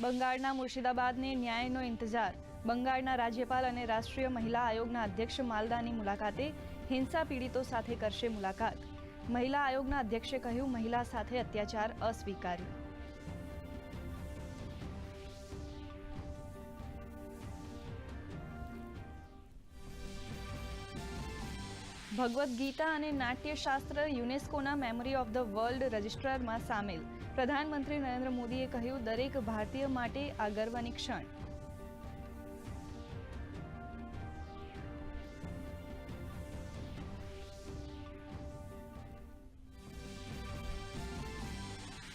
બંગાળના મુર્શિદાબાદને ન્યાયનો ઇંતજાર. બંગાળના રાજ્યપાલ અને રાષ્ટ્રીય મહિલા આયોગના અધ્યક્ષ માલદાની મુલાકાતે હિંસા પીડિતો સાથે કરશે મુલાકાત. મહિલા આયોગના અધ્યક્ષે કહ્યું, મહિલા સાથે અત્યાચાર અસ્વીકાર્ય. ભગવદ્ ગીતા અને નાટ્યશાસ્ત્ર યુનેસ્કોના મેમરી ઓફ ધ વર્લ્ડ રજિસ્ટરમાં સામેલ. પ્રધાનમંત્રી નરેન્દ્ર મોદીએ કહ્યું, દરેક ભારતીય માટે આ ગર્વની ક્ષણ.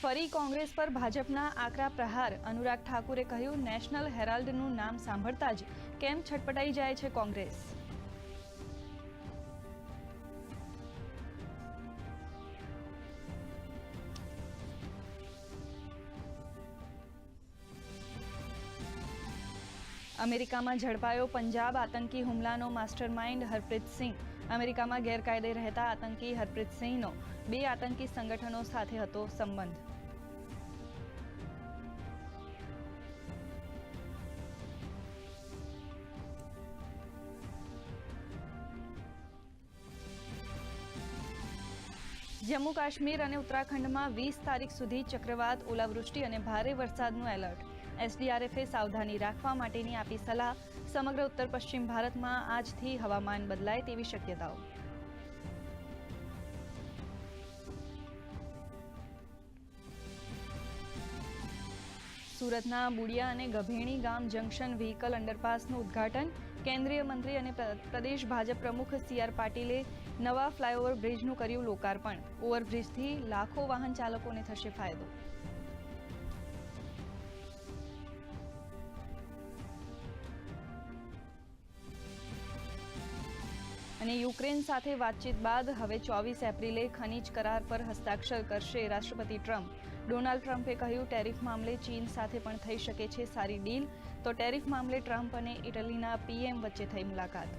ફરી કોંગ્રેસ પર ભાજપના આકરા પ્રહાર. અનુરાગ ઠાકુરે કહ્યું, નેશનલ હેરાલ્ડનું નામ સાંભળતા જ કેમ છટપટાઈ જાય છે કોંગ્રેસ. અમેરિકામાં ઝડપાયો પંજાબ આતંકી હુમલાનો માસ્ટરમાઇન્ડ હરપ્રીત સિંહ. અમેરિકામાં ગેરકાયદે રહેતા આતંકી હરપ્રીત સિંહનો 2 આતંકી સંગઠનો સાથે હતો સંબંધ. જમ્મુ કાશ્મીર અને ઉત્તરાખંડમાં 20 તારીખ સુધી ચક્રવાત, ઓલાવૃષ્ટિ અને ભારે વરસાદનું એલર્ટ. એસડીઆરએફે સાવધાની રાખવા માટેની આપી સલાહ. સમગ્ર ઉત્તર પશ્ચિમ ભારતમાં આજથી હવામાન બદલાય તેવી શક્યતાઓ. સુરતના બુડિયા અને ગભેણી ગામ જંકશન વ્હીકલ અંડરપાસનું ઉદ્ઘાટન. કેન્દ્રીય મંત્રી અને પ્રદેશ ભાજપ પ્રમુખ સી.આર. પાટીલે નવા ફ્લાયઓવર બ્રિજનું કર્યું લોકાર્પણ. ઓવરબ્રિજથી લાખો વાહન ચાલકોને થશે ફાયદો. અને યુક્રેન સાથે વાતચીત બાદ હવે 24 એપ્રિલે ખનીજ કરાર પર હસ્તાક્ષર કરશે રાષ્ટ્રપતિ ટ્રમ્પ. ડોનાલ્ડ ટ્રમ્પે કહ્યું, ટેરિફ મામલે ચીન સાથે પણ થઈ શકે છે સારી ડીલ. તો ટેરિફ મામલે ટ્રમ્પ અને ઇટલીના પીએમ વચ્ચે થઈ મુલાકાત.